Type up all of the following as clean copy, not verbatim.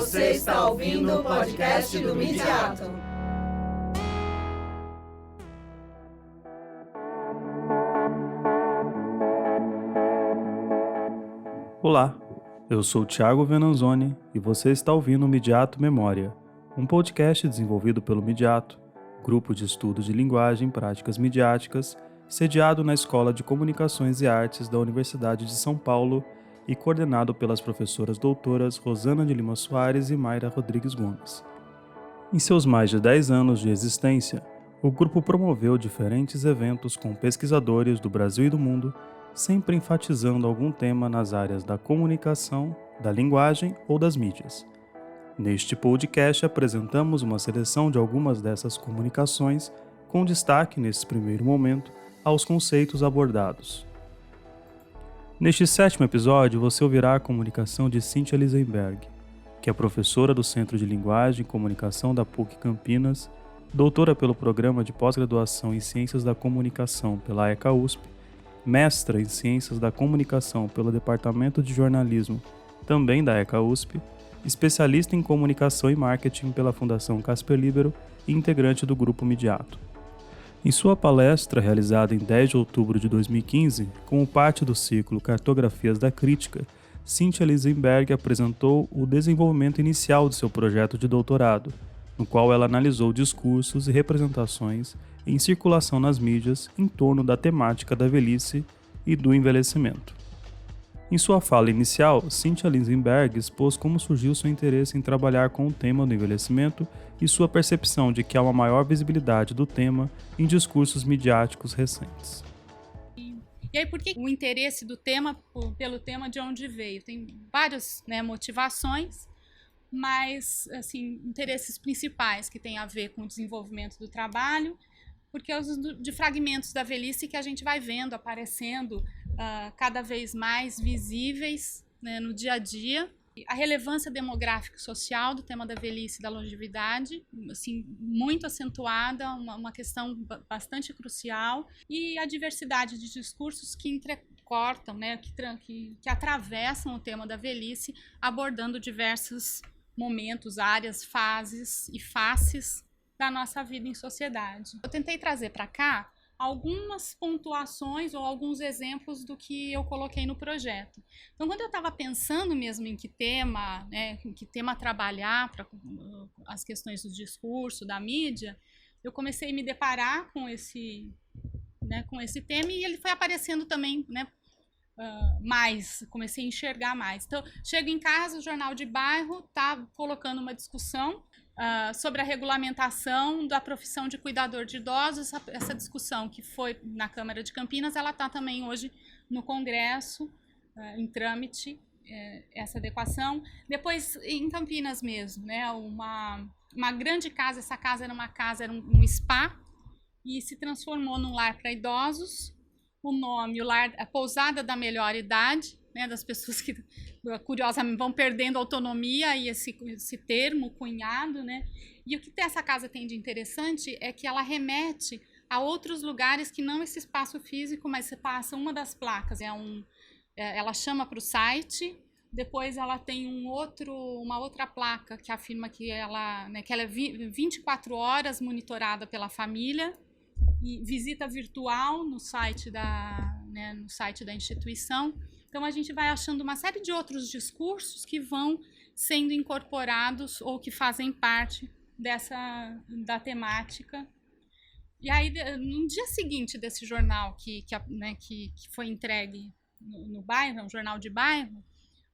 Você está ouvindo o podcast do Midiato. Olá, eu sou o Thiago Venanzoni e você está ouvindo o Midiato Memória, um podcast desenvolvido pelo Midiato, grupo de estudo de linguagem e práticas midiáticas, sediado na Escola de Comunicações e Artes da Universidade de São Paulo e coordenado pelas professoras doutoras Rosana de Lima Soares e Mayra Rodrigues Gomes. Em seus mais de 10 anos de existência, o grupo promoveu diferentes eventos com pesquisadores do Brasil e do mundo, sempre enfatizando algum tema nas áreas da comunicação, da linguagem ou das mídias. Neste podcast apresentamos uma seleção de algumas dessas comunicações, com destaque, nesse primeiro momento, aos conceitos abordados. Neste 7º episódio, você ouvirá a comunicação de Cíntia Lisenberg, que é professora do Centro de Linguagem e Comunicação da PUC Campinas, doutora pelo Programa de Pós-Graduação em Ciências da Comunicação pela ECA-USP, mestra em Ciências da Comunicação pelo Departamento de Jornalismo, também da ECA-USP, especialista em Comunicação e Marketing pela Fundação Casper Libero e integrante do Grupo Midiato. Em sua palestra, realizada em 10 de outubro de 2015, como parte do ciclo Cartografias da Crítica, Cíntia Lisenberg apresentou o desenvolvimento inicial de seu projeto de doutorado, no qual ela analisou discursos e representações em circulação nas mídias em torno da temática da velhice e do envelhecimento. Em sua fala inicial, Cíntia Lisenberg expôs como surgiu seu interesse em trabalhar com o tema do envelhecimento e sua percepção de que há uma maior visibilidade do tema em discursos midiáticos recentes. E aí, por que o interesse do tema, pelo tema, de onde veio? Tem várias motivações, mas assim, interesses principais que têm a ver com o desenvolvimento do trabalho, porque é os de fragmentos da velhice que a gente vai vendo aparecendo cada vez mais visíveis, né, no dia a dia. A relevância demográfica e social do tema da velhice e da longevidade, assim, muito acentuada, uma questão bastante crucial, e a diversidade de discursos que entrecortam, né, que atravessam o tema da velhice, abordando diversos momentos, áreas, fases e faces da nossa vida em sociedade. Eu tentei trazer para cá algumas pontuações ou alguns exemplos do que eu coloquei no projeto. Então, quando eu estava pensando mesmo em que tema trabalhar para as questões do discurso, da mídia, eu comecei a me deparar com esse tema e ele foi aparecendo também, né, mais, comecei a enxergar mais. Então, chego em casa, o Jornal de Bairro está colocando uma discussão sobre a regulamentação da profissão de cuidador de idosos. Essa discussão que foi na Câmara de Campinas, ela está também hoje no Congresso, em trâmite, essa adequação. Depois, em Campinas mesmo, né, uma grande casa, essa casa era um spa, e se transformou num lar para idosos. O nome, a Pousada da Melhor Idade, né, das pessoas que, curiosamente, vão perdendo autonomia, e esse termo cunhado, né? E o que essa casa tem de interessante é que ela remete a outros lugares que não esse espaço físico, mas você passa uma das placas, ela chama para o site, depois ela tem uma outra placa que afirma que ela é 24 horas monitorada pela família, e visita virtual no site da instituição. Então, a gente vai achando uma série de outros discursos que vão sendo incorporados ou que fazem parte da temática. E aí, no dia seguinte desse jornal que foi entregue no bairro, um jornal de bairro,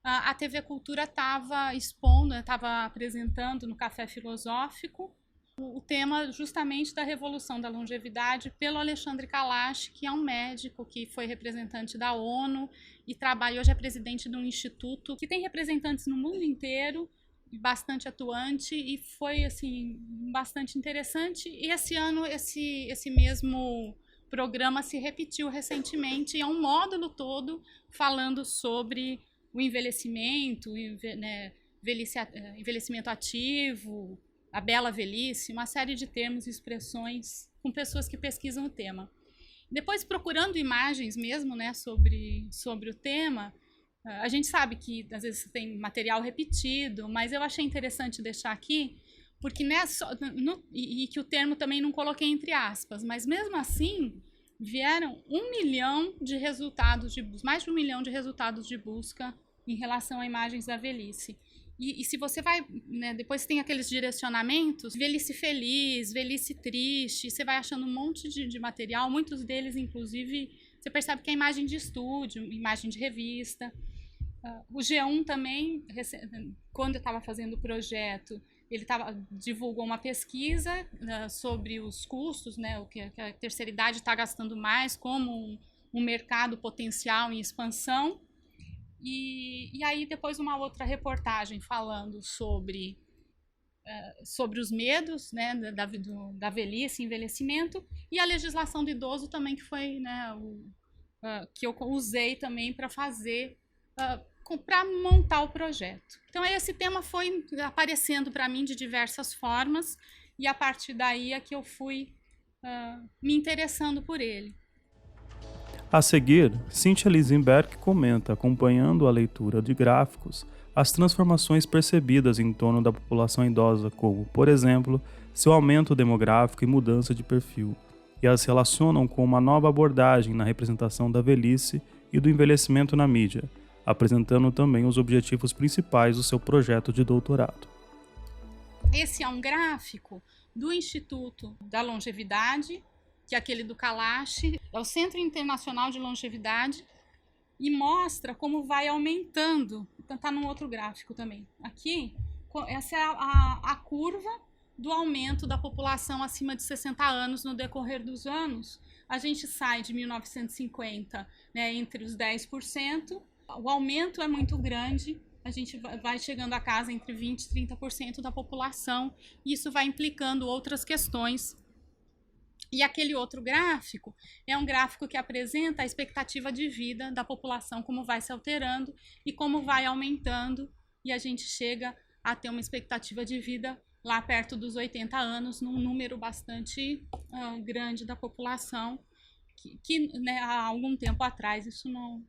a TV Cultura estava expondo, estava apresentando no Café Filosófico o tema justamente da Revolução da Longevidade pelo Alexandre Kalash, que é um médico que foi representante da ONU e hoje é presidente de um instituto que tem representantes no mundo inteiro, bastante atuante, e foi assim bastante interessante. E esse ano esse mesmo programa se repetiu recentemente, e é um módulo todo falando sobre o envelhecimento, né, envelhecimento ativo, a bela velhice, uma série de termos e expressões com pessoas que pesquisam o tema. Depois, procurando imagens mesmo, né, sobre o tema, A gente sabe que às vezes tem material repetido, mas eu achei interessante deixar aqui, porque e que o termo também não coloquei entre aspas, mas mesmo assim vieram 1 milhão de resultados mais de 1 milhão de resultados de busca em relação a imagens da velhice. E se você vai, né, depois tem aqueles direcionamentos, velhice feliz, velhice triste, você vai achando um monte de material, muitos deles, inclusive, você percebe que é imagem de estúdio, imagem de revista. O G1 também, quando eu estava fazendo o projeto, ele divulgou uma pesquisa sobre os custos, né, o que a terceira idade está gastando mais, como um mercado potencial em expansão. E aí depois uma outra reportagem falando sobre os medos, né, da velhice, envelhecimento, e a legislação do idoso também, que foi, né, que eu usei também para fazer, para montar o projeto. Então esse tema foi aparecendo para mim de diversas formas, e a partir daí é que eu fui me interessando por ele. A seguir, Cynthia Lisenberg comenta, acompanhando a leitura de gráficos, as transformações percebidas em torno da população idosa, como, por exemplo, seu aumento demográfico e mudança de perfil, e as relacionam com uma nova abordagem na representação da velhice e do envelhecimento na mídia, apresentando também os objetivos principais do seu projeto de doutorado. Esse é um gráfico do Instituto da Longevidade, que é aquele do Kalash, é o Centro Internacional de Longevidade, e mostra como vai aumentando. Então, está num outro gráfico também. Aqui, essa é a curva do aumento da população acima de 60 anos no decorrer dos anos. A gente sai de 1950, né, entre os 10%, o aumento é muito grande, a gente vai chegando a casa entre 20% e 30% da população, e isso vai implicando outras questões. E aquele outro gráfico é um gráfico que apresenta a expectativa de vida da população, como vai se alterando e como vai aumentando, e a gente chega a ter uma expectativa de vida lá perto dos 80 anos, num número bastante grande da população, que né, há algum tempo atrás isso não...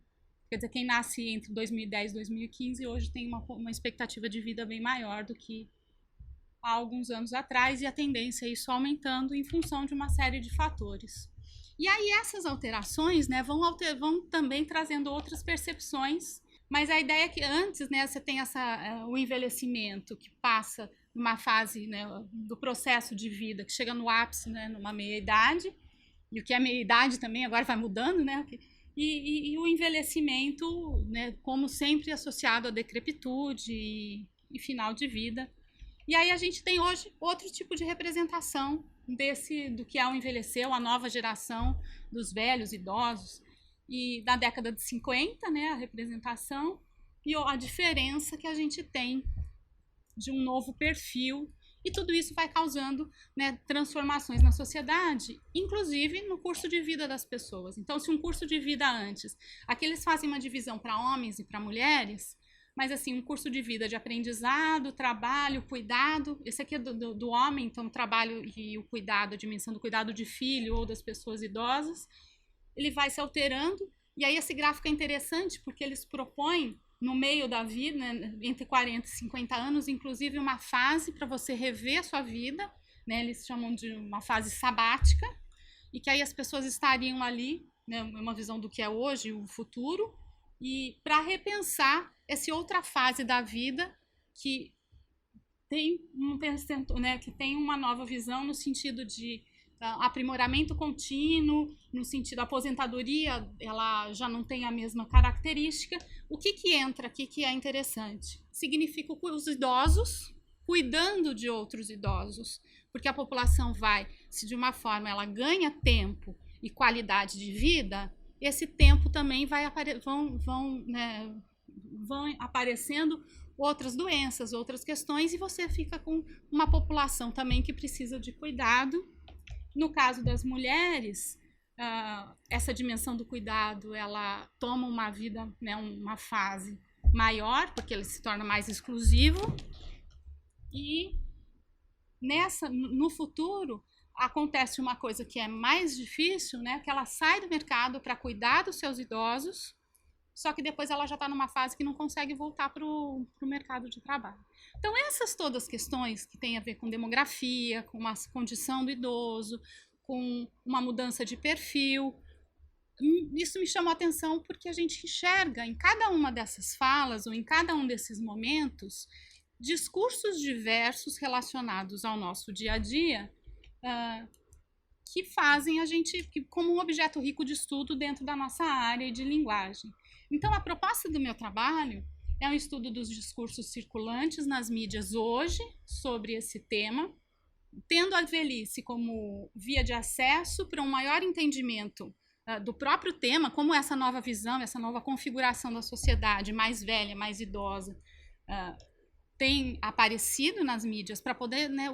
Quer dizer, quem nasce entre 2010 e 2015 hoje tem uma expectativa de vida bem maior do que há alguns anos atrás, e a tendência é isso aumentando em função de uma série de fatores. E aí essas alterações, né, vão também trazendo outras percepções, mas a ideia é que antes, né, você tem o envelhecimento que passa numa fase, né, do processo de vida que chega no ápice, né, numa meia-idade, e o que é meia-idade também agora vai mudando, né, e o envelhecimento, né, como sempre associado à decrepitude e final de vida. E aí a gente tem hoje outro tipo de representação do que é o envelhecer, a nova geração dos velhos, idosos. E na década de 50, né, a representação e a diferença que a gente tem de um novo perfil. E tudo isso vai causando, né, transformações na sociedade, inclusive no curso de vida das pessoas. Então, se um curso de vida antes, aqui eles fazem uma divisão para homens e para mulheres, mas assim, um curso de vida de aprendizado, trabalho, cuidado, esse aqui é do homem, então o trabalho e o cuidado, a dimensão do cuidado de filho ou das pessoas idosas, ele vai se alterando, e aí esse gráfico é interessante porque eles propõem no meio da vida, né, entre 40 e 50 anos, inclusive uma fase para você rever a sua vida, né, eles chamam de uma fase sabática, e que aí as pessoas estariam ali, né, uma visão do que é hoje, o futuro, e para repensar essa outra fase da vida que tem né, que tem uma nova visão no sentido de aprimoramento contínuo, no sentido da aposentadoria, ela já não tem a mesma característica. O que entra aqui que é interessante? Significa os idosos cuidando de outros idosos, porque a população vai, se de uma forma ela ganha tempo e qualidade de vida, esse tempo também vão aparecendo outras doenças, outras questões, e você fica com uma população também que precisa de cuidado. No caso das mulheres, essa dimensão do cuidado, ela toma uma vida, né, uma fase maior, porque ele se torna mais exclusivo, e no futuro acontece uma coisa que é mais difícil, né, que ela sai do mercado para cuidar dos seus idosos, só que depois ela já está numa fase que não consegue voltar para o mercado de trabalho. Então, essas todas questões que têm a ver com demografia, com a condição do idoso, com uma mudança de perfil, isso me chamou a atenção porque a gente enxerga em cada uma dessas falas ou em cada um desses momentos discursos diversos relacionados ao nosso dia a dia, que fazem a gente como um objeto rico de estudo dentro da nossa área de linguagem. Então, a proposta do meu trabalho é um estudo dos discursos circulantes nas mídias hoje sobre esse tema, tendo a velhice como via de acesso para um maior entendimento do próprio tema, como essa nova visão, essa nova configuração da sociedade mais velha, mais idosa, tem aparecido nas mídias para poder, né,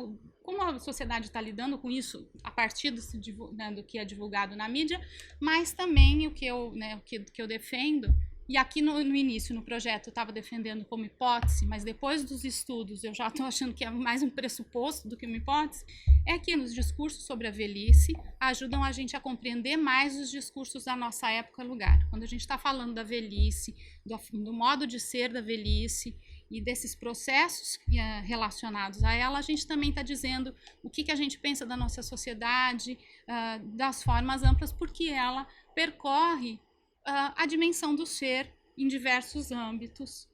como a sociedade está lidando com isso a partir do que é divulgado na mídia, mas também o que eu defendo, e aqui no início, no projeto, eu estava defendendo como hipótese, mas depois dos estudos eu já estou achando que é mais um pressuposto do que uma hipótese, é que nos discursos sobre a velhice ajudam a gente a compreender mais os discursos da nossa época e lugar. Quando a gente está falando da velhice, do modo de ser da velhice, e desses processos relacionados a ela, a gente também está dizendo o que a gente pensa da nossa sociedade, das formas amplas, porque ela percorre a dimensão do ser em diversos âmbitos.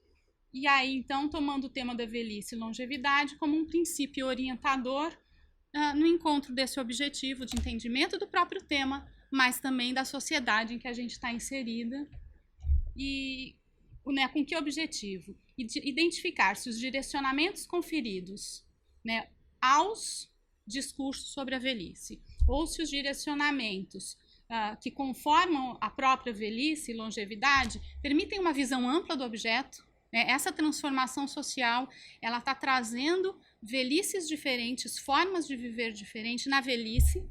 E aí, então, tomando o tema da velhice e longevidade como um princípio orientador no encontro desse objetivo de entendimento do próprio tema, mas também da sociedade em que a gente está inserida. E com que objetivo? Identificar se os direcionamentos conferidos, né, aos discursos sobre a velhice, ou se os direcionamentos que conformam a própria velhice e longevidade permitem uma visão ampla do objeto, né? Essa transformação social, ela está trazendo velhices diferentes, formas de viver diferentes na velhice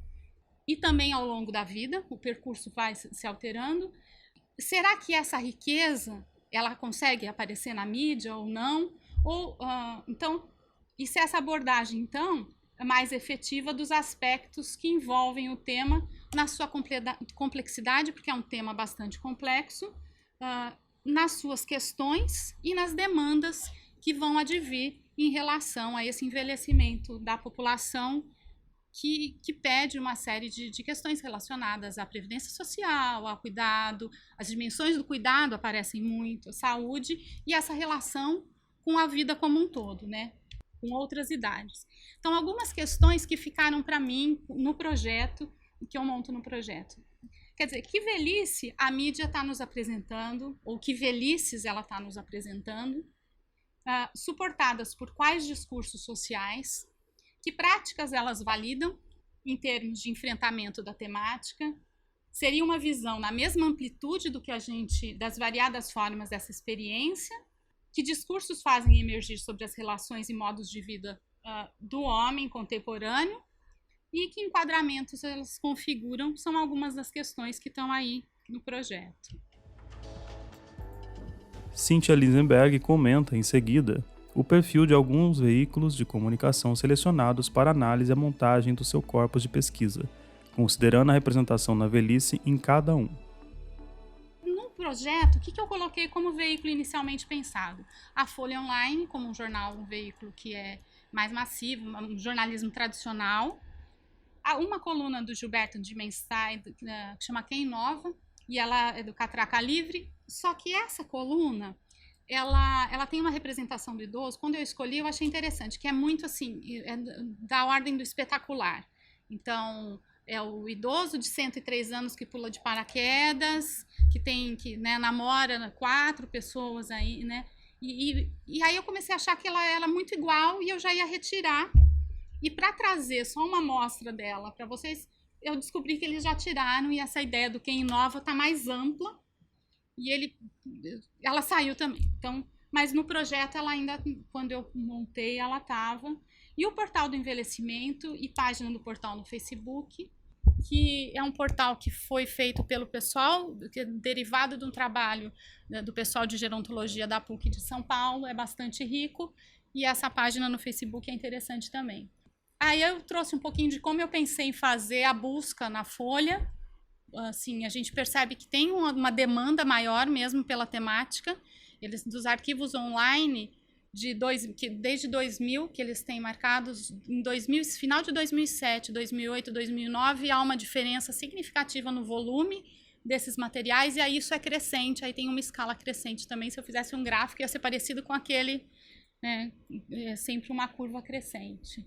e também ao longo da vida, o percurso vai se alterando. Será que essa riqueza ela consegue aparecer na mídia ou não? Então, e se essa abordagem, então, é mais efetiva dos aspectos que envolvem o tema na sua complexidade, porque é um tema bastante complexo, nas suas questões e nas demandas que vão advir em relação a esse envelhecimento da população que pede uma série de questões relacionadas à previdência social, ao cuidado, as dimensões do cuidado aparecem muito, a saúde e essa relação com a vida como um todo, né? Com outras idades. Então, algumas questões que ficaram para mim no projeto, que eu monto no projeto. Quer dizer, que velhice a mídia está nos apresentando, ou que velhices ela está nos apresentando, suportadas por quais discursos sociais, que práticas elas validam em termos de enfrentamento da temática? Seria uma visão na mesma amplitude do que das variadas formas dessa experiência? Que discursos fazem emergir sobre as relações e modos de vida do homem contemporâneo? E que enquadramentos elas configuram? São algumas das questões que estão aí no projeto. Cíntia Linsenberg comenta em seguida o perfil de alguns veículos de comunicação selecionados para análise e montagem do seu corpus de pesquisa, considerando a representação na velhice em cada um. No projeto, o que eu coloquei como veículo inicialmente pensado? A Folha Online, como um jornal, um veículo que é mais massivo, um jornalismo tradicional. Uma coluna do Gilberto de Menstein, que chama Quem Inova, e ela é do Catraca Livre, só que essa coluna ela tem uma representação do idoso. Quando eu escolhi, eu achei interessante, que é muito assim, da ordem do espetacular. Então, é o idoso de 103 anos que pula de paraquedas, que namora 4 pessoas aí, né? E aí eu comecei a achar que ela era muito igual e eu já ia retirar. E para trazer só uma amostra dela para vocês, eu descobri que eles já tiraram e essa ideia do Quem Inova está mais ampla. E ela saiu também. Então, mas no projeto ela ainda, quando eu montei, ela estava. E o portal do envelhecimento e página do portal no Facebook, que é um portal que foi feito pelo pessoal, derivado de um trabalho do pessoal de gerontologia da PUC de São Paulo, é bastante rico, e essa página no Facebook é interessante também. Aí eu trouxe um pouquinho de como eu pensei em fazer a busca na Folha, assim, a gente percebe que tem uma demanda maior mesmo pela temática. Dos arquivos online, desde 2000, que eles têm marcados, em final de 2007, 2008, 2009, há uma diferença significativa no volume desses materiais, e aí isso é crescente, aí tem uma escala crescente também. Se eu fizesse um gráfico, ia ser parecido com aquele, né, é sempre uma curva crescente.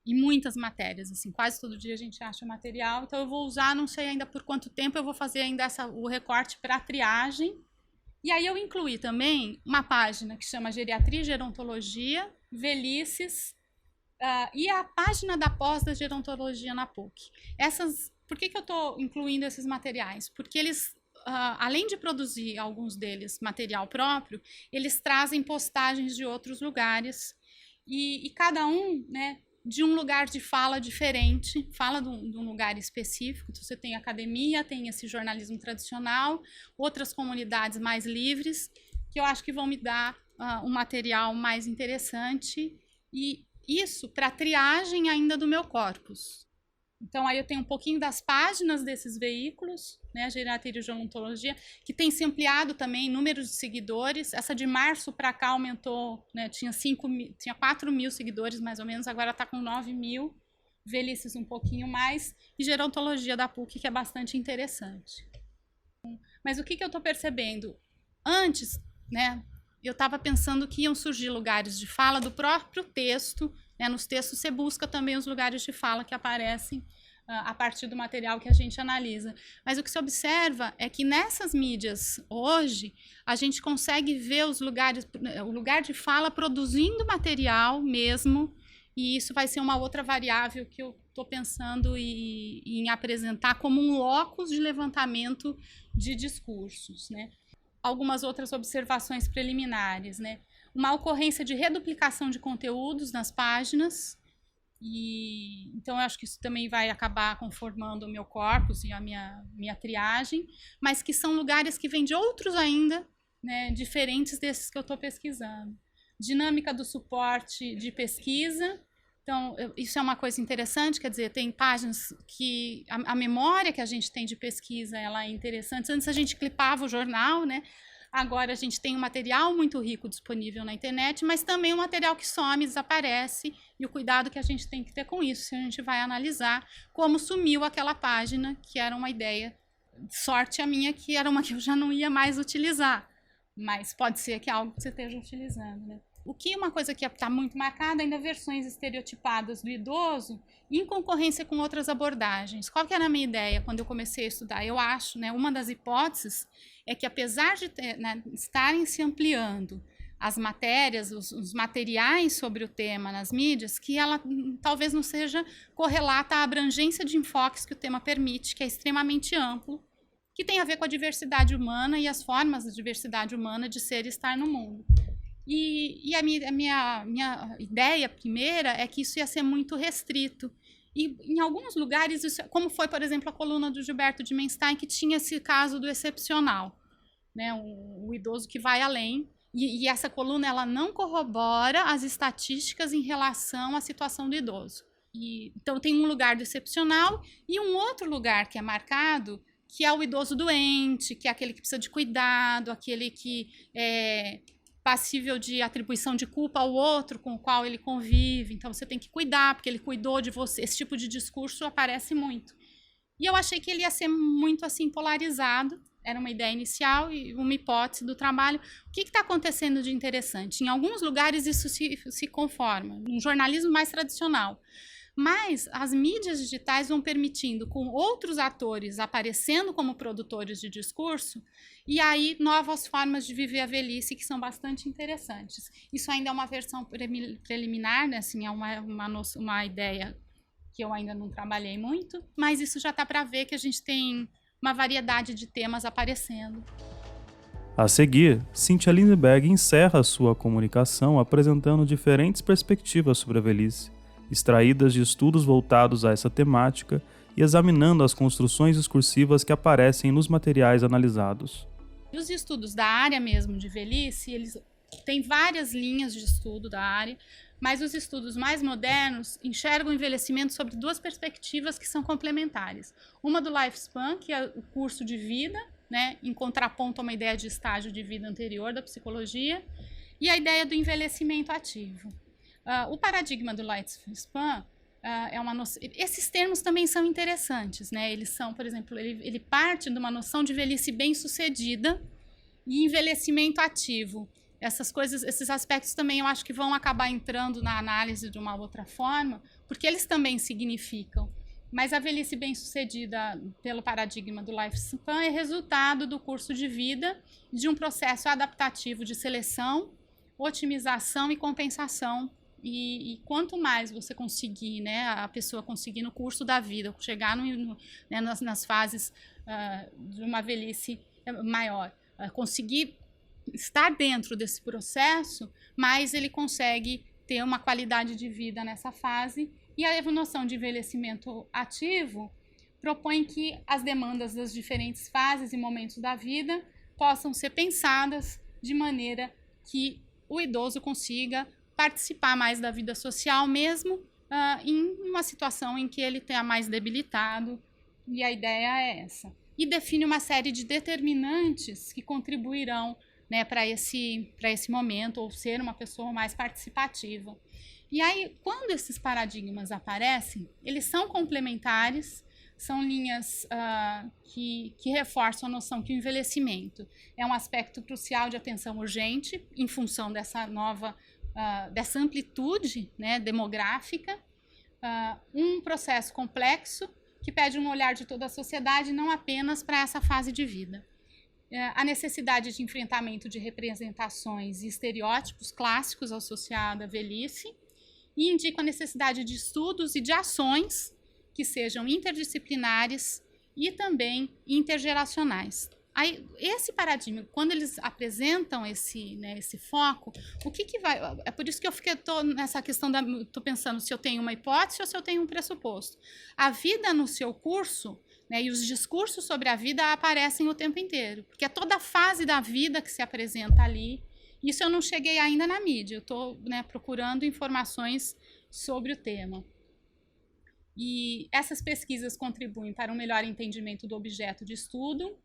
E muitas matérias, assim, quase todo dia a gente acha material, então eu vou usar, não sei ainda por quanto tempo, eu vou fazer ainda o recorte para triagem. E aí eu incluí também uma página que chama Geriatria e Gerontologia, Velhices, e a página da pós da gerontologia na PUC. Por que eu estou incluindo esses materiais? Porque eles, além de produzir alguns deles material próprio, eles trazem postagens de outros lugares, e cada um, né, de um lugar de fala diferente, fala de um lugar específico. Então, você tem academia, tem esse jornalismo tradicional, outras comunidades mais livres, que eu acho que vão me dar um material mais interessante, e isso para triagem ainda do meu corpus. Então, aí eu tenho um pouquinho das páginas desses veículos, né, a Geriatria e Gerontologia, que tem se ampliado também, números de seguidores. Essa de março para cá aumentou, né, tinha 4 mil seguidores, mais ou menos, agora está com 9 mil, Velhices um pouquinho mais, e Gerontologia da PUC, que é bastante interessante. Mas o que eu estou percebendo? Antes, né, eu estava pensando que iam surgir lugares de fala do próprio texto, né, nos textos você busca também os lugares de fala que aparecem a partir do material que a gente analisa. Mas o que se observa é que nessas mídias hoje, a gente consegue ver o lugar de fala produzindo material mesmo, e isso vai ser uma outra variável que eu estou pensando em apresentar como um locus de levantamento de discursos, né? Algumas outras observações preliminares, né? Uma ocorrência de reduplicação de conteúdos nas páginas, e então eu acho que isso também vai acabar conformando o meu corpus e a minha triagem, mas que são lugares que vêm de outros ainda, né, diferentes desses que eu estou pesquisando. Dinâmica do suporte de pesquisa. Então, isso é uma coisa interessante, quer dizer, tem páginas que a memória que a gente tem de pesquisa, ela é interessante. Antes a gente clipava o jornal, né? Agora a gente tem um material muito rico disponível na internet, mas também um material que some, desaparece, e o cuidado que a gente tem que ter com isso, se a gente vai analisar como sumiu aquela página, que era uma ideia, sorte a minha, que era uma que eu já não ia mais utilizar, mas pode ser que é algo que você esteja utilizando, né? Uma coisa que está muito marcada ainda, versões estereotipadas do idoso em concorrência com outras abordagens. Qual que era a minha ideia quando eu comecei a estudar? Eu acho, né, uma das hipóteses é que, apesar de estarem se ampliando as matérias, os materiais sobre o tema nas mídias, que ela talvez não seja correlata à abrangência de enfoques que o tema permite, que é extremamente amplo, que tem a ver com a diversidade humana e as formas da diversidade humana de ser e estar no mundo. E a minha ideia primeira é que isso ia ser muito restrito. E em alguns lugares, isso, como foi, por exemplo, a coluna do Gilberto de Menstein, que tinha esse caso do excepcional, né? O idoso que vai além. E essa coluna ela não corrobora as estatísticas em relação à situação do idoso. Então tem um lugar do excepcional e um outro lugar que é marcado, que é o idoso doente, que é aquele que precisa de cuidado, aquele que é passível de atribuição de culpa ao outro com o qual ele convive. Então você tem que cuidar, porque ele cuidou de você. Esse tipo de discurso aparece muito. E eu achei que ele ia ser muito assim polarizado. Era uma ideia inicial e uma hipótese do trabalho. O que está acontecendo de interessante? Em alguns lugares isso se conforma, um jornalismo mais tradicional. Mas as mídias digitais vão permitindo, com outros atores aparecendo como produtores de discurso, e aí novas formas de viver a velhice que são bastante interessantes. Isso ainda é uma versão preliminar, né? Assim, é uma ideia que eu ainda não trabalhei muito, mas isso já está para ver que a gente tem uma variedade de temas aparecendo. A seguir, Cynthia Lindeberg encerra sua comunicação apresentando diferentes perspectivas sobre a velhice, extraídas de estudos voltados a essa temática e examinando as construções discursivas que aparecem nos materiais analisados. Os estudos da área mesmo de velhice, eles têm várias linhas de estudo da área, mas os estudos mais modernos enxergam o envelhecimento sobre duas perspectivas que são complementares. Uma do lifespan, que é o curso de vida, né, em contraponto a uma ideia de estágio de vida anterior da psicologia, e a ideia do envelhecimento ativo. O paradigma do lifespan é uma noção... Esses termos também são interessantes, né? Eles são, por exemplo, ele parte de uma noção de velhice bem-sucedida e envelhecimento ativo. Essas coisas, esses aspectos também eu acho que vão acabar entrando na análise de uma outra forma, porque eles também significam. Mas a velhice bem-sucedida pelo paradigma do lifespan é resultado do curso de vida, de um processo adaptativo de seleção, otimização e compensação. E quanto mais você conseguir, né, a pessoa conseguir no curso da vida, chegar né, nas fases de uma velhice maior, conseguir estar dentro desse processo, mais ele consegue ter uma qualidade de vida nessa fase. E a noção de envelhecimento ativo propõe que as demandas das diferentes fases e momentos da vida possam ser pensadas de maneira que o idoso consiga participar mais da vida social, mesmo em uma situação em que ele tenha mais debilitado, e a ideia é essa. E define uma série de determinantes que contribuirão, né, para esse momento, ou ser uma pessoa mais participativa. E aí, quando esses paradigmas aparecem, eles são complementares, são linhas que reforçam a noção que o envelhecimento é um aspecto crucial de atenção urgente, em função dessa dessa amplitude, né, demográfica, um processo complexo que pede um olhar de toda a sociedade, não apenas para essa fase de vida. A necessidade de enfrentamento de representações e estereótipos clássicos associados à velhice, e indica a necessidade de estudos e de ações que sejam interdisciplinares e também intergeracionais. Aí, esse paradigma, quando eles apresentam esse foco, o que vai... É por isso que eu tô nessa questão tô pensando se eu tenho uma hipótese ou se eu tenho um pressuposto. A vida no seu curso, né, e os discursos sobre a vida aparecem o tempo inteiro, porque é toda a fase da vida que se apresenta ali. Isso eu não cheguei ainda na mídia, eu estou, né, procurando informações sobre o tema. E essas pesquisas contribuem para um melhor entendimento do objeto de estudo.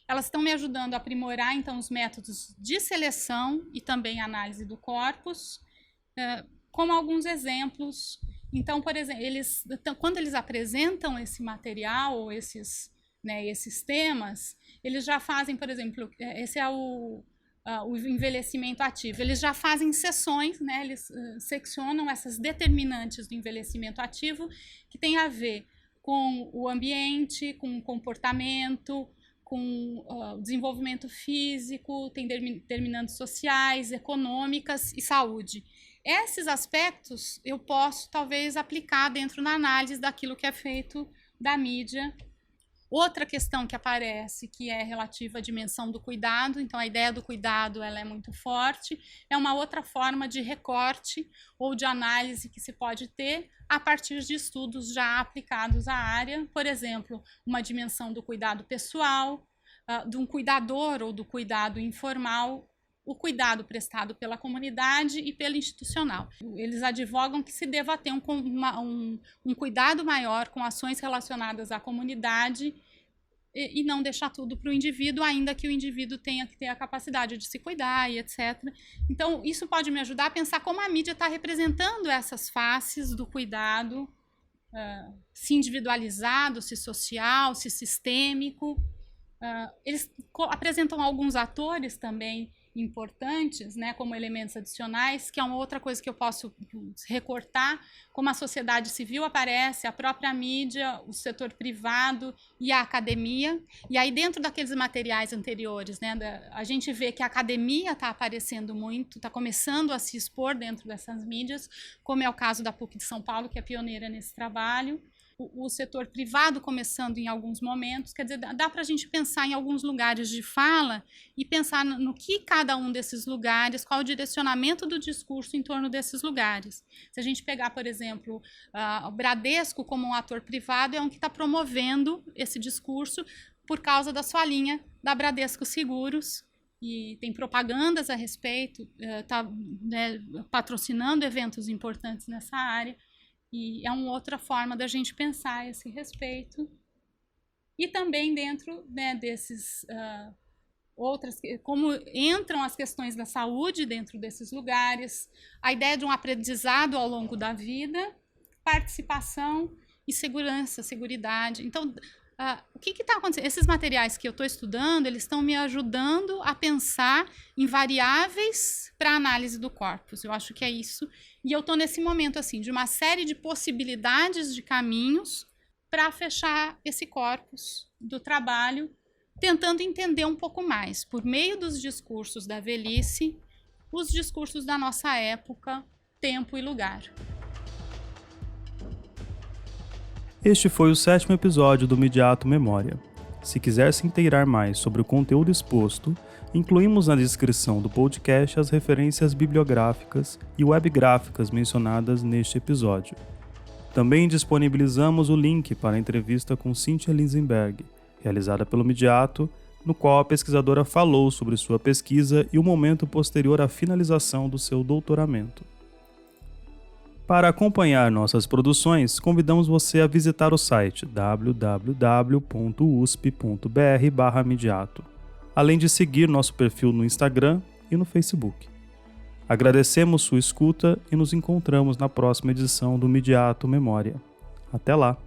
Elas estão me ajudando a aprimorar, então, os métodos de seleção e também análise do corpus, como alguns exemplos. Então, por exemplo, quando eles apresentam esse material ou esses temas, eles já fazem, por exemplo, esse é o envelhecimento ativo. Eles já fazem sessões, né? Eles seccionam essas determinantes do envelhecimento ativo, que tem a ver com o ambiente, com o comportamento, com o desenvolvimento físico, tem determinantes sociais, econômicas e saúde. Esses aspectos eu posso, talvez, aplicar dentro da análise daquilo que é feito da mídia. Outra questão que aparece, que é relativa à dimensão do cuidado, então a ideia do cuidado ela é muito forte, é uma outra forma de recorte ou de análise que se pode ter a partir de estudos já aplicados à área, por exemplo, uma dimensão do cuidado pessoal, de um cuidador ou do cuidado informal, o cuidado prestado pela comunidade e pelo institucional. Eles advogam que se deva ter um cuidado maior com ações relacionadas à comunidade e não deixar tudo para o indivíduo, ainda que o indivíduo tenha que ter a capacidade de se cuidar e etc. Então, isso pode me ajudar a pensar como a mídia está representando essas faces do cuidado, se individualizado, se social, se sistêmico. Eles apresentam alguns atores também importantes, né, como elementos adicionais, que é uma outra coisa que eu posso recortar, como a sociedade civil aparece, a própria mídia, o setor privado e a academia. E aí dentro daqueles materiais anteriores, né, a gente vê que a academia está aparecendo muito, está começando a se expor dentro dessas mídias, como é o caso da PUC de São Paulo, que é pioneira nesse trabalho. O setor privado começando em alguns momentos, quer dizer, dá para a gente pensar em alguns lugares de fala e pensar no que cada um desses lugares, qual o direcionamento do discurso em torno desses lugares. Se a gente pegar, por exemplo, o Bradesco como um ator privado, é um que está promovendo esse discurso por causa da sua linha da Bradesco Seguros, e tem propagandas a respeito, está patrocinando eventos importantes nessa área, e é uma outra forma da gente pensar esse respeito. E também dentro, né, desses outras, como entram as questões da saúde dentro desses lugares, a ideia de um aprendizado ao longo da vida, participação e segurança, seguridade. Então, o que está acontecendo? Esses materiais que eu estou estudando, eles estão me ajudando a pensar em variáveis para a análise do corpus. Eu acho que é isso. E eu estou nesse momento assim, de uma série de possibilidades de caminhos para fechar esse corpus do trabalho, tentando entender um pouco mais, por meio dos discursos da velhice, os discursos da nossa época, tempo e lugar. Este foi o 7º episódio do Midiato Memória. Se quiser se inteirar mais sobre o conteúdo exposto, incluímos na descrição do podcast as referências bibliográficas e webgráficas mencionadas neste episódio. Também disponibilizamos o link para a entrevista com Cynthia Linsenberg, realizada pelo Midiato, no qual a pesquisadora falou sobre sua pesquisa e o momento posterior à finalização do seu doutoramento. Para acompanhar nossas produções, convidamos você a visitar o site www.usp.br/midiato, além de seguir nosso perfil no Instagram e no Facebook. Agradecemos sua escuta e nos encontramos na próxima edição do Midiato Memória. Até lá!